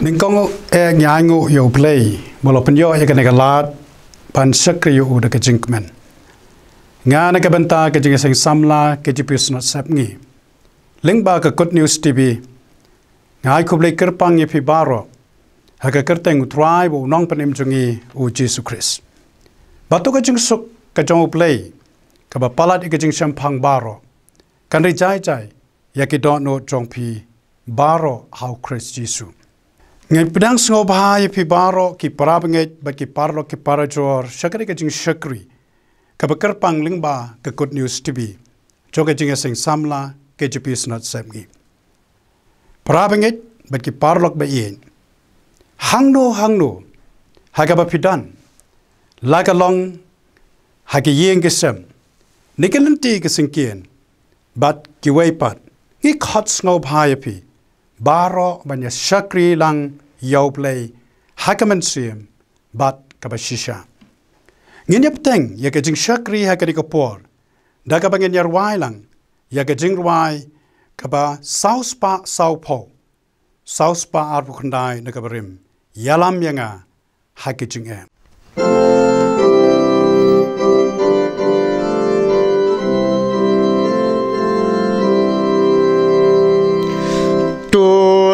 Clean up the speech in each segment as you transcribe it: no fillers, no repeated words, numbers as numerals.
Ningkong nyangu yo play bolo penyo ya kena galat pan sekri yo udah kejingkmen ngana ke benta ke jing sing samla ke jipus not sapngi lingba ke good news tv ngai kublai kerpang ye pi baro ha ke kerteng utrai bo nong panim jungi u Jesus Christ batu ke jing suk ke jong play ke ba palat ke jing champang baro kan ri jai jai ya ki don't know jong pi baro how Christ Jesus ngai pedang sngo bahai pi baro ki parabnget ba ki parlo ki parajor shakri ke jing shakri ka bakar pang lingba ke good news tv joge jing sing samla ke jipis not semgi parabnget ba ki parlok ba yen hangno haga ba pidan laga long haga yeng ke sem nikelenti ke singkien bat ki weipat ngi khot sngo bahai pi baro banya shakri lang yau play hakaman sim bat kabashisha nginyap teng ya ke jing shakri hakari ko por daga bangen yar wai lang ya ke jing wai kaba south pa arbu khandai nagabarim yalam yanga hakijing em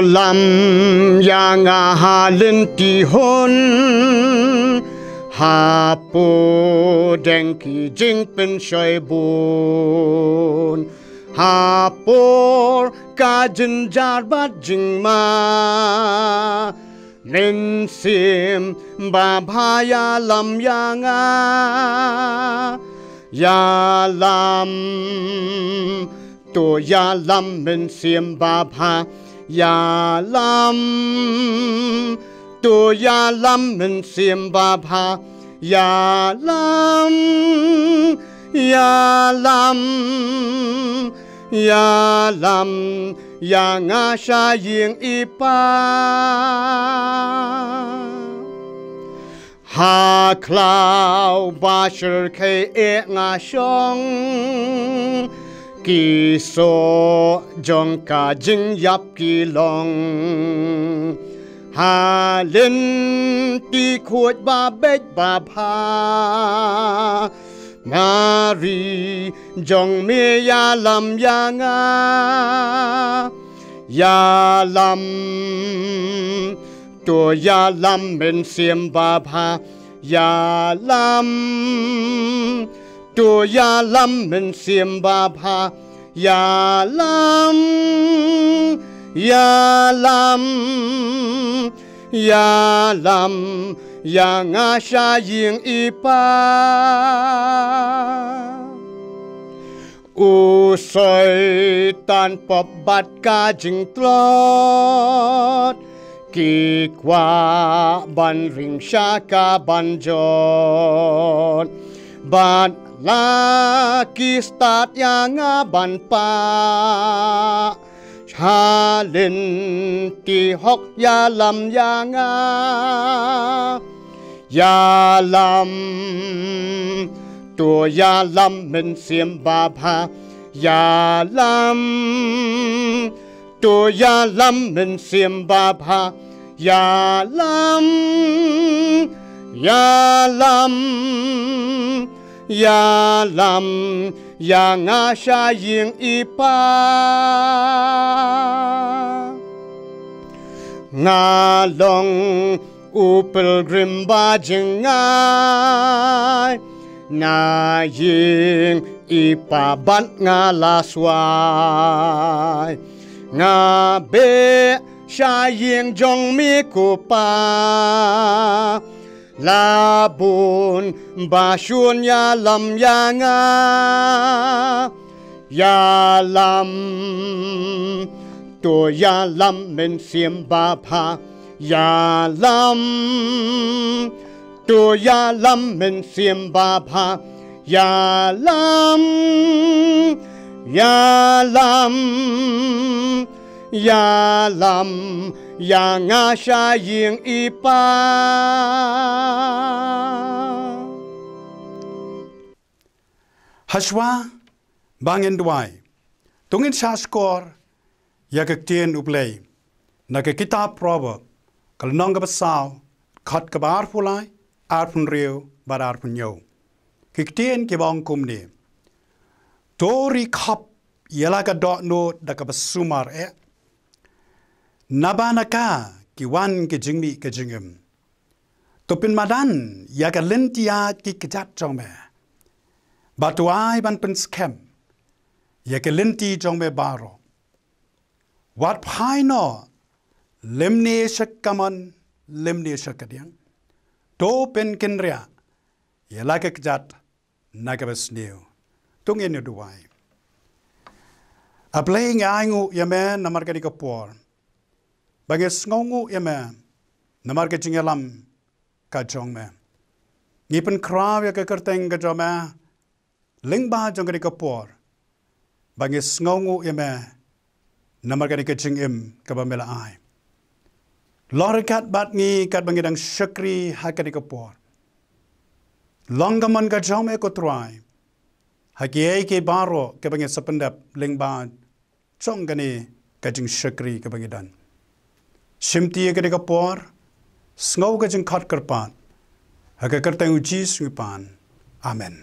lam yang halin tihon hapo deng ki jing pen shoi bun hapor ka jin jar bat jing ma nen sim ba bhaya lam yang ya lam to ya lam men sim ba bha ya lam to ya lam men sim ba bha ya lam ya nga sha ying ipa ha klau ba shir ke e nga shong ki so jong ka jing yap ki long ha lin ti khuat ba bet ba pha Mari jong me ya lam ya lam to ya lam men sim ba pha ya lam to ya lam men sim ba pha ya lam ya nga sha ying ipa u soi tan pop bat ka jing tlot ki kwa ban ring sha ka ban jon ban la ki start yang ban pa Halin ti hok ya lam to ya lam men sim ba bha ya lam to ya lam men sim ba bha ya lam ya nga sha ying ipa nga long u pilgrim ba jingai na ying ipa ban nga la swai nga be sha ying jong mi ku pa Labun bashun ya lam ya lam to ya lam men sim ba pha ya lam to ya lam men sim ba pha ya lam ya nga sha ying ipa Hashwa bangin duai tungin sha skor ya ke tien uplay na ke kitab proverb kalau nong kebasau kat kebar pulai arpun riu bar arpun yo kiktian ke bang kum ni tori kap ialah ka dok no da ka basumar nabanaka ki wan ke jingmi ke jingem topin madan ya ka lentia ki kejat jong me batuai ban pen scam ya ka lenti jong me baro wat phai no lemne shakaman lemne shakadiang to pen kenria ya la ka kejat nagabas new tungin yo duai aplay ngangu ya me namar ka di kapor bagi sngongu ya me namar ka jingalam ka jong me ngipen kraw ya ka kerteng ka jong me lingba jong ka di kapor bagi sngongu ya me namar ka di ka jingim ka ba mela ai lorikat bat ngi kat bangi dang syakri ha ka di kapor longgaman ka jong me ko try hakiai ke baro ke bangi sependap lingba chong gani ka jing syakri ka bangi dan simti ke de kapor sngow ka jing khat karpat ha ka kerteng uji sungipan amen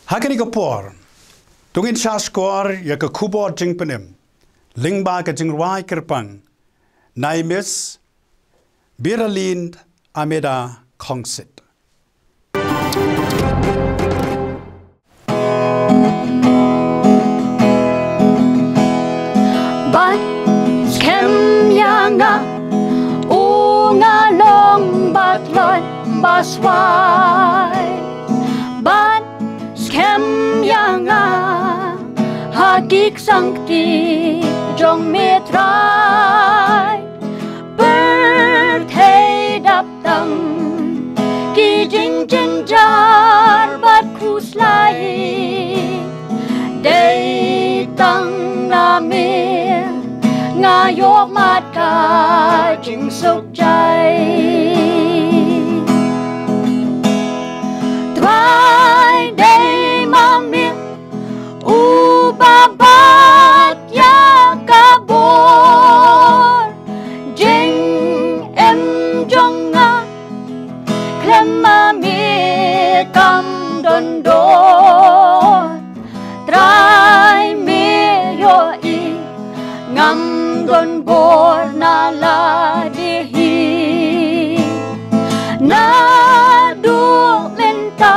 ha ka di kapor tungin sha skor ya ka kubo jing penem lingba ka jing ruai kerpang naimis biralind ameda kongsit Bat skem yanga unga long bat lot baswai bat skem yanga hagik sangti jong metrai berthei dap tang ki jing jing jar bat khuslai day tang na me ngayok mat ka jing sok jai try day mami u babat ya kabor jing em jonga klem mami kam don don try me yo i ngam don bor na la dihi na du lenta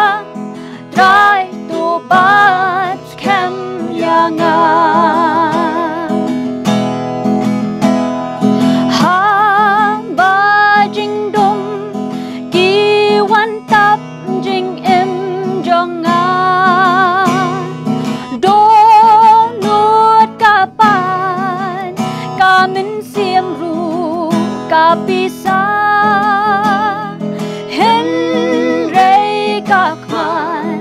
try to bat kem yanga ha ba jing dum ki wan tap jing em jonga do nut kapan kamin siam ru kapisa hen rei ka khan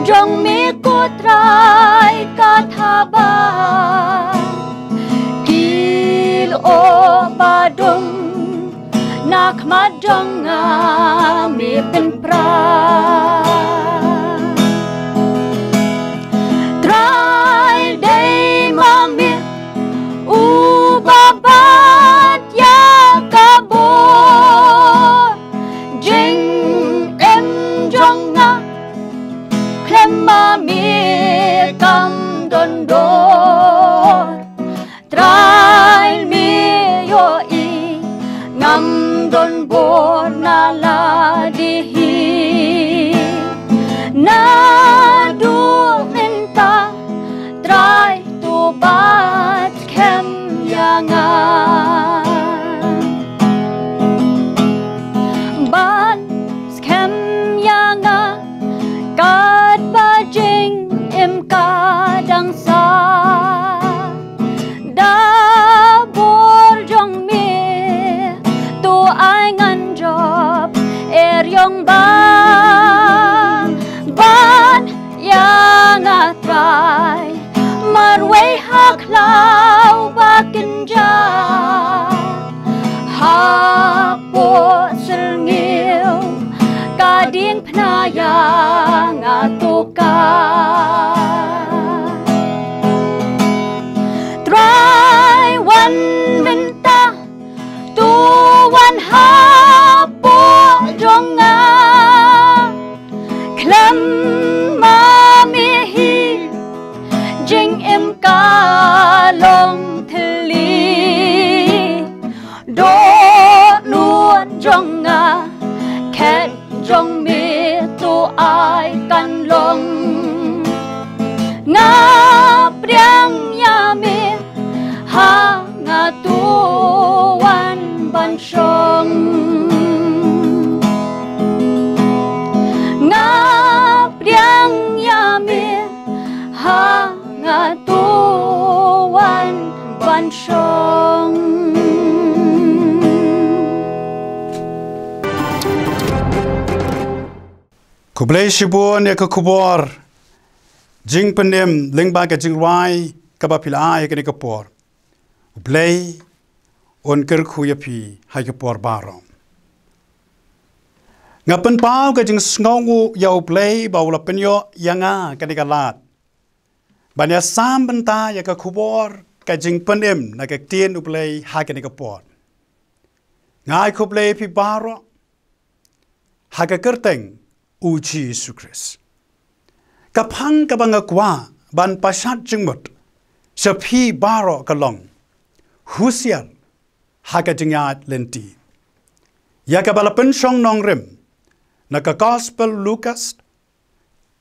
jong mi ko trai ka thaba kil o badum nak madonga mi pen pra try day mami u babat ya kabor jing em jonga klem mami kam don dor try me yo i ngam don bor na la dihi na du minta try to bat kem yanga ban skem yanga kad bajing im kadang sa da bor jong me tu ai ngan job yong ba ban yanga try marway haklau bakin ja ha po serngil kading pnaya ngatuka try one minta ai kan long nga priang ya me ha nga tuan ban song nga priang ya me ha nga tuan ban song Kublai shibun ya kubor jing penem lingba ka jing rai ka ba pila ya ka ni kapor Kublai on ker khu ya pi hai kapor barom ngapen pau ka jing sngongu ya ublai ba ula penyo yanga ka ni ka lat banya sam benta ya ka kubor ka jing penem na ka tien ublai ha ka ni kapor ngai kublai pi baro ha ka kerteng uji Yesus Kristus. Kapang kabangakwa ban pasat jengmut sepi baro kalong husial haga jengat lenti. Ya kabala pensong nong rim na ka gospel Lucas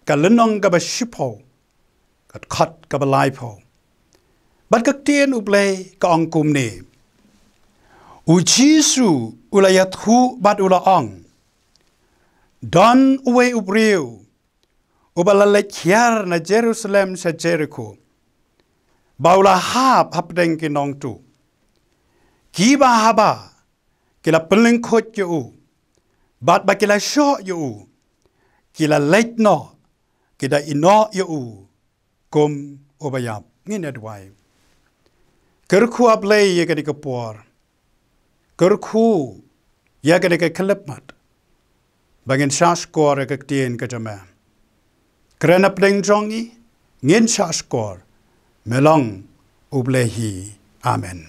ka lenong ka shipo kat khat ka balaipo. Bat ka tien ublay ka angkum ne. Uji su ulayat hu bat ula ong. Don uwe ubriu ubalalekhyar na Jerusalem sa Jericho baula hap hapdeng kinong tu kiba haba kila pelengkot yu bat ba kila sho yu kila lekno kida ino yu kum ubayap ngin adwai kerku ablay ye kadi kapor kerku ya kadi ka kelipmat bangin shaskor ka tien ka jama krena pleng jongi ngin shaskor melong ublehi amen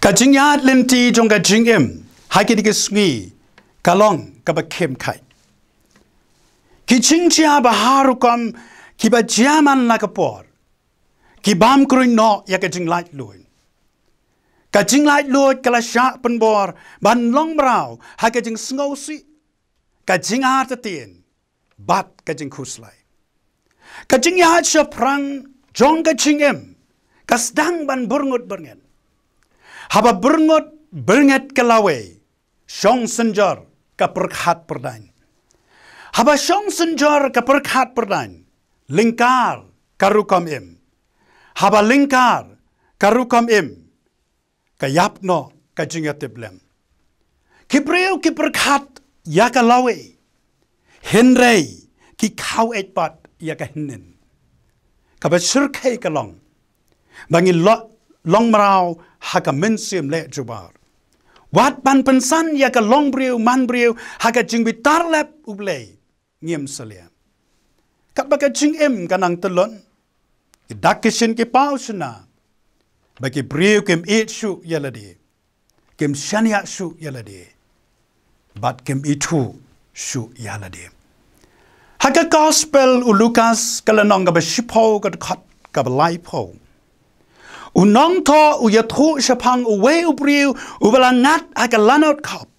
ka jingyat lenti jong ka jingem hakidi ka sngi kalong ka ba kem kai ki jingja ba harukam ki ba jaman la ka por ki bam kruin no ya ka jing light luin ka jing lai luot kala sha penbor ban long brau ha ka jing sngosi ka jing art tien bat ka jing khuslai ka jing ya cha prang jong ka jing em ka stang ban burngut berngen haba burngut bernget kalawe shong senjor ka perkhat perdain haba shong senjor ka perkhat perdain lingkar karukam em haba lingkar karukam em kayap no kajinga teblem kibreu ki perkhat ya ka lawe henrei ki khau et pat ya ka hinen ka ba sirkai ka long bangi long marau ha ka mensim le jubar wat ban pensan ya ka long breu man breu ha ka jing bitar lep ublei ngiem salia ka ba ka jing em kanang telon ki dakishin ki pausna bagi breu kem itsu yaladi kem shania su yaladi bat kem itu su yaladi haga gospel u Lucas kalanong ga shipo ga khat ga laipo unong to u yathu shapang u we u breu u balangat aga lanot khop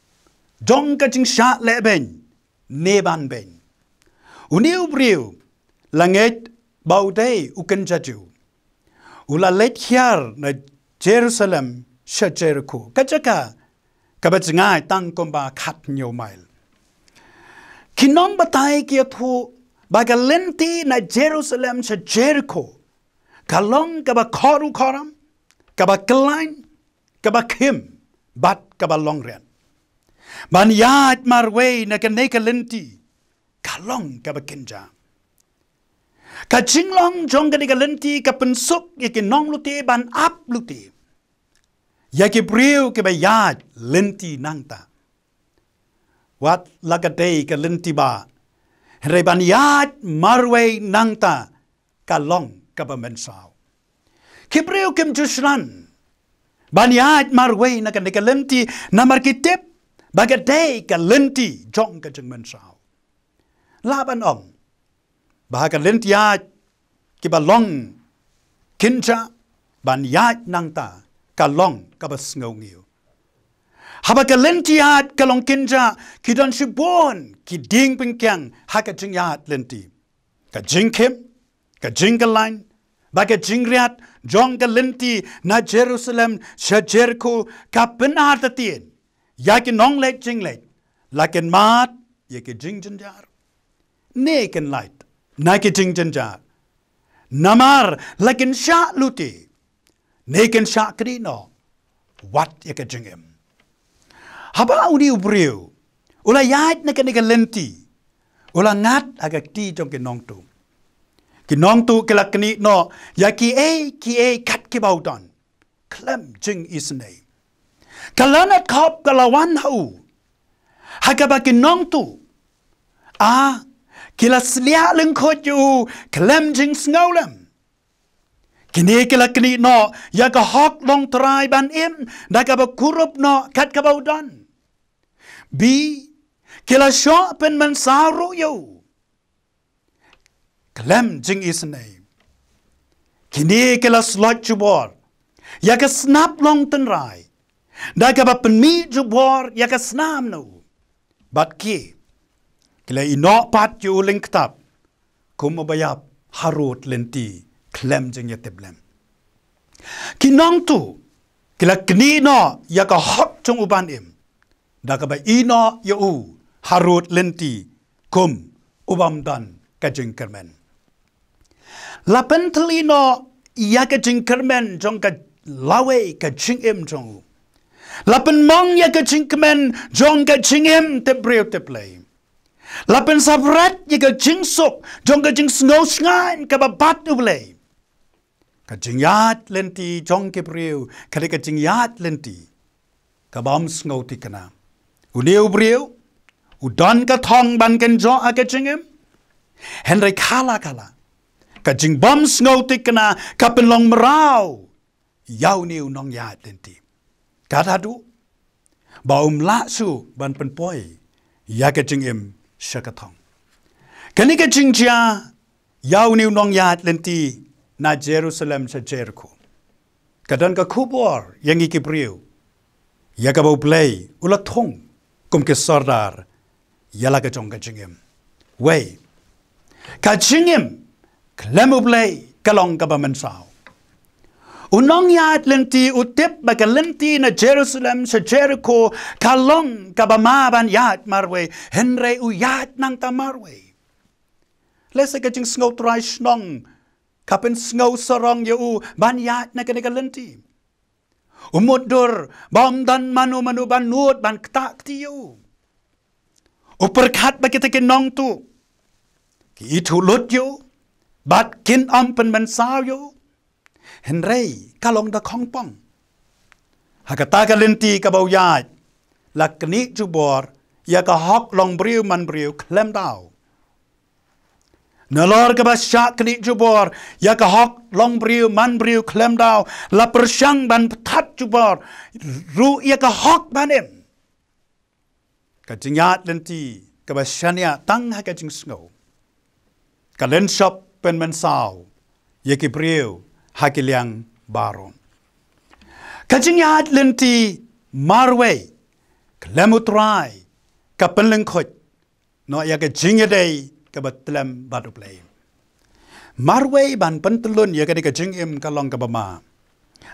dong ka jing sha le ben neban ben u new breu langet baudei u kenjaju ula lekhyar na Jerusalem sha Jericho kachaka kabajngai tang komba khat nyo mail kinong batai kia thu bagalenti na Jerusalem sha Jericho kalong kaba khoru khoram kaba klain kaba kim bat kaba longren ban yat marwe na kanekalenti kalong kaba kinja ka jinglong jong ka digalenti ka pensuk yaki nong luti ban ap luti yaki briu ke bayat lenti nangta wat lagadei ka lenti ba re ban yat marwe nangta ka long ka ba mensau ki briu kim jusran ban yat marwe na ka digalenti na markitep bagadei ka lenti jong ka jeng mensau laban om bahaga lentiat kibalong kinja ban yat nangta kalong kabas ngau ngiu haba ka lenti hat kalong kinja ki don shibon ki ding pingkyang haka jing yat lenti ka jing kem ka jing line ba ka jing riat jong ka lenti na Jerusalem sha Jericho ka penartatien ya ki nong lek jing lek lakin mat ya ki jing jinjar ne ken light na ki jing jinjar namar lakin sha luti ne ken sha kri no wat ya ka jing em haba uni ubriu ula yat na ka lenti ula ngat agak ti jong ki nong tu ke lakni no ya ki e kat ki baudan klem jing isnei kalanat khop kalawan hau hakaba ki nong tu kila slia leng khot yu klem jing snolem kini ke lakni no ya ka hok long trai ban im da ka ba kurup no kat ka baudan bi kila sho pen man saru yu klem jing isnei kini kila slot jubor ya ka snap long ten rai da ka ba pen mi jubor ya ka snam no bat ki kila ino pat yu link tap kum bayap harut lenti klem jing ya teblem kinong tu kila kini no ya ka hot chung uban im da ka ba ino yu harut lenti kum ubam dan ka jing kermen lapen telino ya ka jing kermen jong ka lawe ka jing im jong lapen mong ya ka jing kermen jong ka jing im te breu te play lapen sabrat ya ka jing sok jong ka jing snow sngain ka babat u play ka jing yat lenti jong ke breu ka jing yat lenti ka bam snow ti kana uneu breu udan ka thong ban ken jo a ka jing im henry kala ka jing bom snow tikana ka penlong merau yau niu nong ya tenti kata du baum la su ban pen poi ya ka jing im shakathong kani ka jing ja yau niu nong ya tenti na Jerusalem sa Jericho kadan ka kubor yang ikibriu ya ka bau play ulat thong kum ke sardar yala ka jong ka jing im wei ka jing im klemu play kalong ka baman sao unong yat lenti utip baka lenti na Jerusalem sa Jericho kalong ka bamaban yat marwe henry u yat nang tamarwe lesa ka jing snow try snong kapen snow sarong yu ban yat na ka lenti umudur bam dan manu ban nuot ban ktak ti yu uperkat baka tekinong tu ki itu lut yu bat kin pen man sao yo henry kalong da khong pong hakata ka lenti ka bau yat lakni jubor ya ka hok long briu man briu klem dau nalor ka ba syak kni jubor ya ka hok long briu man briu klem dau la persyang ban that jubor ru ya ka hok banem ka jingat lenti ka ba shania tang ha ka jing snow ka len shop pen man sao ye ki priu hakiliang baron kajing yat lenti marwe klemutrai ka penleng khot no ya ka jing day ka batlem badu play marwe ban pentelun ya ka jing im ka long ka bama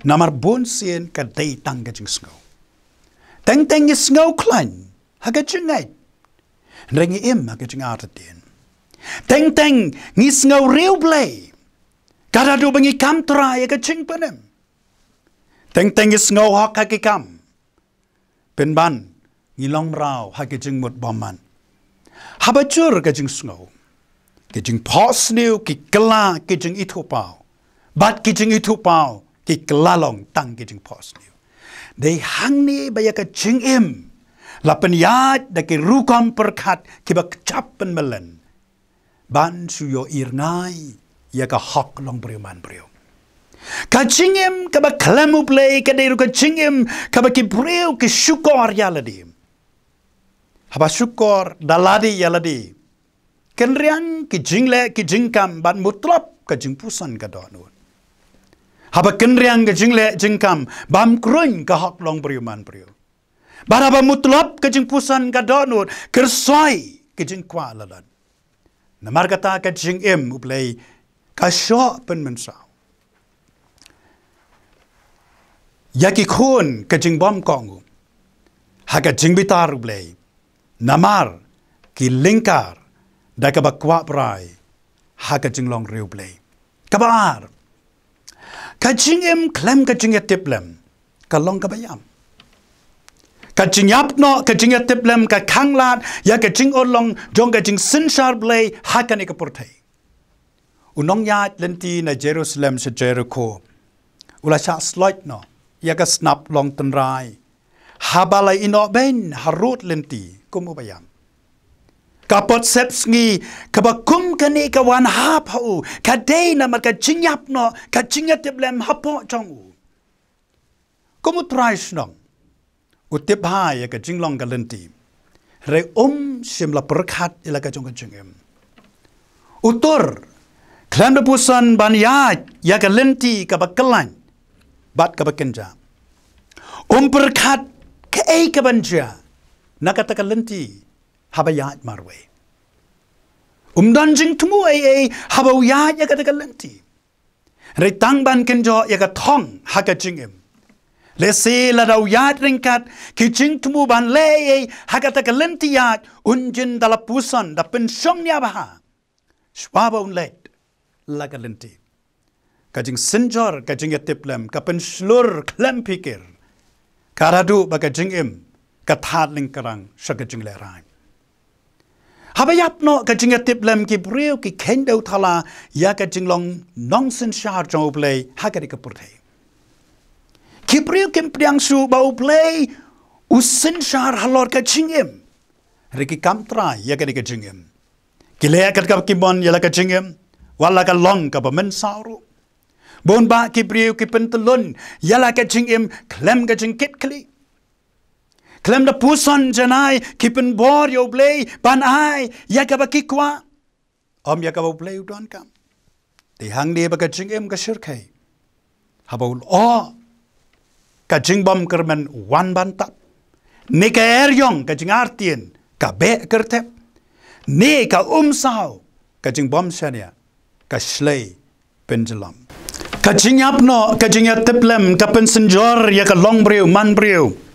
namar bon sien ka day tang ka jing snow teng is snow klein ha ka jing ngai rengi im ha ka jing artin teng ngi snow real play kada do bangi kam tra ya ka ching panem teng is snow hok ha ki kam pen ban ngi long rao ha ki jing mut boman habachur ka jing snow ki jing pos new ki kala ki jing itu pau bat ki jing itu pau ki kala long tang ki jing pos new dei hang ni ba ya ka jing im lapen yat da ki rukom perkat ki ba chap pen melen ban su yo irnai ya ka hok long briu man briu ka chingem ka ba klemu play ka deru ka chingem ka ba ki briu ki syukor yaladi haba syukor daladi yaladi kenriang ki jingle ki jingkam ban mutlap ka jingpusan ka donut haba kenriang ka jingle jingkam bam krun ka hok long briu man briu Baraba mutlop ke jing pusan ka donut kersoi ke jing kwa lalan. Namar kata ke jing uplay ka syo pen mensau. Yaki kun ke jing bom kongu. Haka jing bitar uplay. Namar ki lingkar da ka bakwa prai. Haka jing long riu play. Kabar. Ka jing klem ka jing tiplem. Ka long ka bayam. Ka jing yap no ka jing tiplem ka kanglat ya ka jing olong jong ka jing sinshar play haka ni ka purtai. Unong ya lenti na Jerusalem sa Jericho. Ula sya sloit no. Ya ka snap long tenrai. Habalay ino ben harut lenti kumubayam. Kapot sepsngi kabakum kani kawan hap hau kadai na marka jingyap no ka jingyatiblem hapo changu. Kumu trais nong utip hai ka jinglong galenti. Re simla perkat ila ka jong jingem. Utur klan pusan banyat ya galenti kabakalan bat kabakenja. Perkat ke kabanja nakata galenti habayat marwe. Danjing tumu habawat ya kata galenti. Retang ban kenjo ya ka thong haka jingem. Le se la daw yat ringkat ki jing tumu ban le haka galenti yat unjin dalapusan da pensyong niya baha. Swaba unlet la galenti. Kajing senjor kajing yatiplem ka penslur klem pikir. Karadu baga jingem ka that lingkarang sa kajing leran. Habayap no ka jingatip lem ki breu ki kendo thala ya ka jinglong nongsen shar jong play hakari ka purthai. Ki breu kim priang su ba play usin shar halor ka jingem. Riki kam try ya ka jingem. Ki le ka kimon ya ka jingem wala ka long ka ba men sauru. Bon ba ki breu ki pentelun ya la ka jingem klem ka jingkit kli. Klem da pusan janai kipen bor yo play ban ai ya ka bakikwa ya ka play udon kam ti hang de ba ka jingem ka shirkai habul ka jingbam kermen wan ban tap ne ka eryong ka jingartien ka be kertep ne ka sao ka jingbam shania ka shlei pendulum ka jingyap no ka jingyat teplem ka pensenjor ya ka long breu man breu.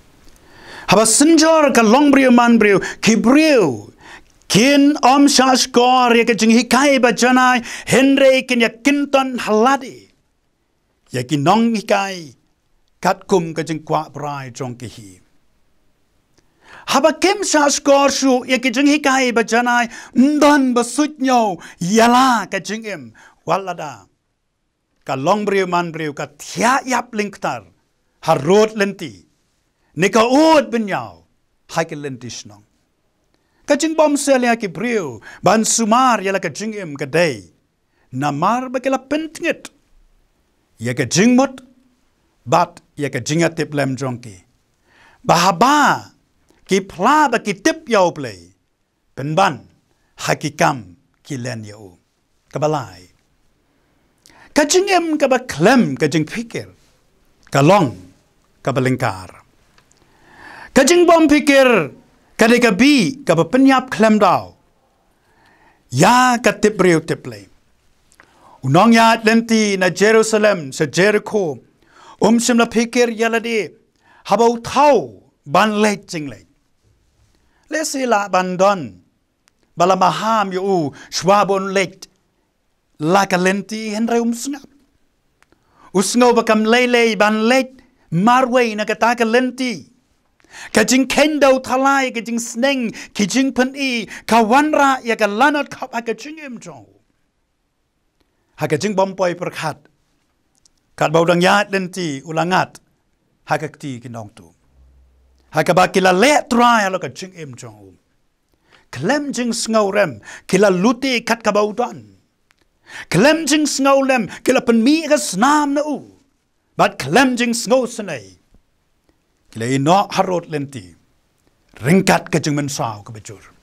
Haba senjor ka long breu man breu ki breu kin shashkor ya ka jing hikai ba janai henre kin ya kinton haladi ya ki nong hikai kat kum ka jing kwa brai jong ki hi. Haba kim shashkor shu ya ki jing hikai ba janai ndon ba sut nyo yala ka jing walada ka long breu man breu ka thia yap linktar harot lenti. Nika ud benyau hakel lentis nong. Kajing bom selia ki breu ban sumar yala kajing kadai. Namar bakela pentingit. Ya kajing mot bat ya kajing atip lem jongki. Bahaba ki pla ba ki tip yau play. Penban hakikam ki len yau. Kabalai. Kajing kaba klem kajing pikir. Kalong kabalingkar. Kajing bom pikir kadeka bi kaba penyap klem daw. Ya katip riu tiplay. Unong ya lenti na Jerusalem sa Jericho. Simla pikir yaladi habau tau ban leit jing leit. Lesila bandon bala maham yu shwabon leit laka lenti henry snap. Usngaw bakam lele ban leit marway na kataka lenti. Kajing kendo thalai kajing sneng kajing pen kawanra ya ka lanat kap kajing imjong. Hakajing bompoi perkat. Kat baudang yat lenti ulangat hakakti kinong tu. Hakabakila le try halo kajing imjong. Klem jing sngaurem kila luti kat kabaudan. Klem jing sngaulem kila penmi ka snam na u. But klem jing sngaw sanay. Kila ino harot lenti. Ringkat kajing mensau kabajur.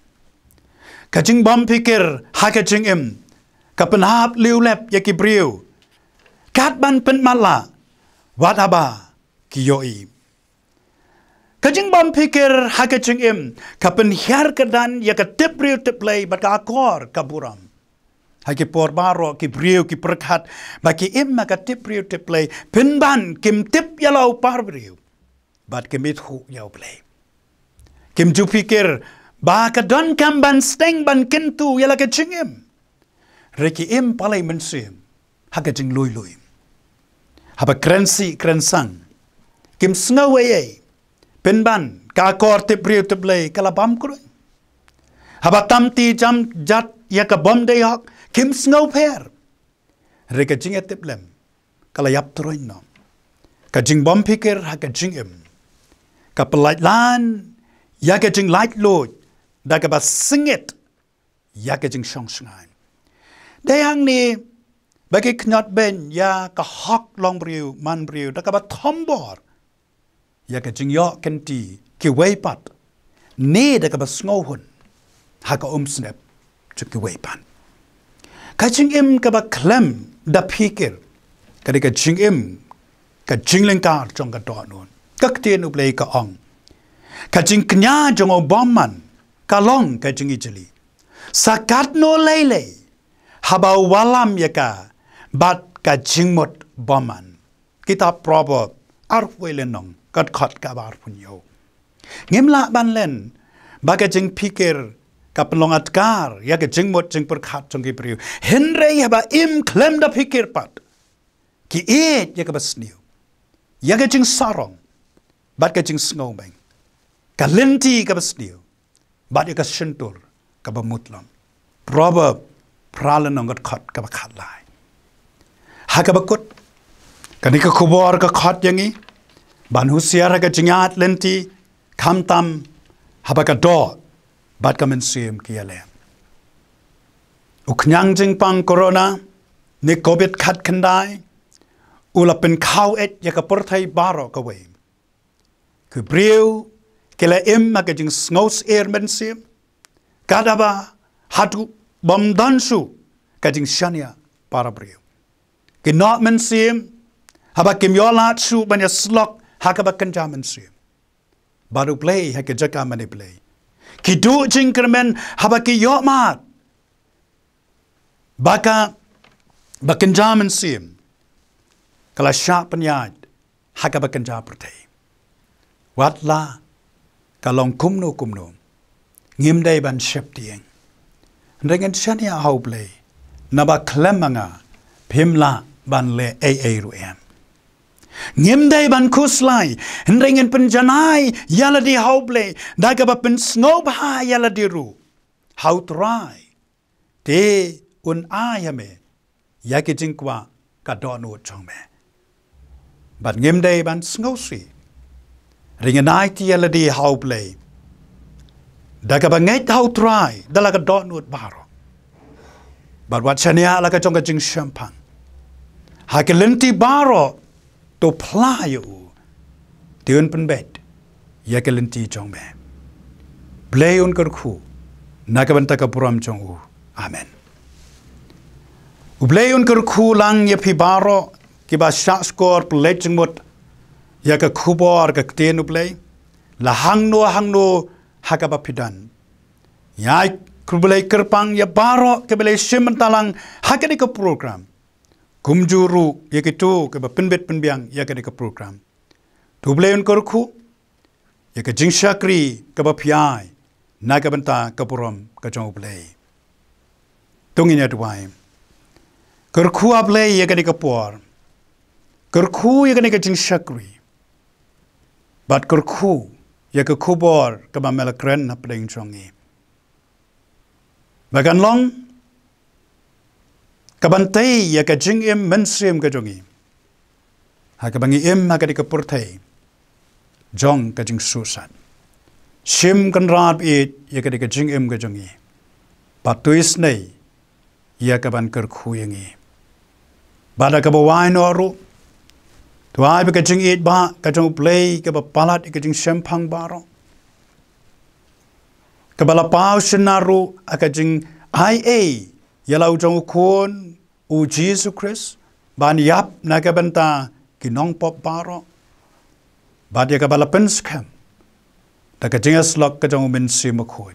Kajing bom pikir hakajing kapenhap liulep yakibriu. Kat ban pen mala. Wat aba kiyoi. Kajing bam pikir hakajing kapen hiar kedan ya ketip riu teplay baka akor kaburam. Haki por baro ki briu ki perkat baki maka tip riu teplay penban kim tip yalau par briu. Bat kemit hu yau play. Kim ju pikir baka don kam ban steng ban kentu yala kajing Reki palai mensim hakajing lui. Haba krensi krensang. Kim sngawaye penban ka kor tip riu teplay kalabam kurun. Haba tamti jam jat ya ka bom day hok kim snow pair. Reka jing etiplem kalayap turoin no. Ka jing bom pikir ha ka jing ka pelait lan ya ka jing light load da ka ba singit ya ka jing song sngai. Dayang ni bagi knot ben ya ka hok long briu man briu da ka ba tombor. Ya ka jing yo kenti ki weipat ne da ka ba snow hun ha ka snap ki weipan. Ka jing ka ba klem da pikir ka ka jing ka jing lengkar jong ka do nun ka tien ublei ka ong ka jing knya jong obamman ka long ka jing ijeli sakat no lele haba walam ya ka bat ka jing mot boman kitab proverb arwelenong kat khat ka bar punyo ngimla ban len baga jing pikir ka pelongat kar ya ke jing mot jing perkat jong ki priu henre haba klem da pikir pat ki ya ka basniu ya ke jing sarong bat ka jing snow bang ka lenti ka basniu bat ya ka shentur ka ba mutlam proverb pralan ngot khat ka ba khat lai ha ka ba kut ka ni ka khubor ka khat yangi ban husiar ka jingat lenti kham tam haba ka do bat ka men sim kiale uknyang jing pang corona ni covid khat khandai ula pen khau et ya ka porthai baro ka we ku briu kele ma ka jing snows air men sim kadaba hatu bom dansu ka jing shania para briu ki not men sim haba kim yolat su ban ya slok hakaba kanja men sim baru play ha ke jaka mani play ki du jing kermen haba ki yomat baka bakanja men sim kala sya penyad hakaba kanja pertai watla kalong kumno ngimdai ban sheptieng dengan shania hau play naba klemanga pimla ban le ruem ngimdai ban kuslai dengan penjanai yala di hau play daga ba pen snow ba yala di ru how try te un ayame yaki jingkwa ka donu chongme ban ngimdai ban snow si ringen ai ti yala di hau play daga ba ngai how try dalaga donu baro but what chania la ka chong ka jing champagne hakelenti baro to playu tiun pen bet yakelenti chong me bleun kerku nakabanta ka puram chong u amen ubleun kerku lang ye pi baro ki ba sha score pledging mot ya ka khubor ka ten ublei la hangno hakaba pidan ya kublei kerpang ya baro ke belai simentalang hakani ka program kumjuru yakitu ke penbet penbiang yakani ka program tubleun korku yak jingshakri ke bapiai naga benta ka purom ka jong play tunginya duai korku ablei yakani ka por korku yakani ka jingshakri bat korku yak kubor ka mamelakren na pling jongi bagan long kabantai ya ka jing mensim ka jongi ha ka bangi ha ka di ka purthai jong ka jing susan sim kan rap it ya ka di ka jing ka jongi patuis nei ya ka ban kar khuyengi bada ka bawai no ru tuai ka jing it ba ka jong play ka ba palat ka jing sempang baro ka bala pau sinaru aka jing ia yalau jong kun u Jesus Christ ban yap naga benta kinong pop baro badia ka bala penskam แต่ก็จึงสลอกก็จงเป็นซีมคุย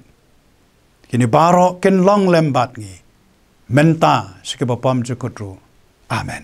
กินบาร์เกนลองเลมบัดงี้เมนตาสกิบปอมจุกรูอาเมน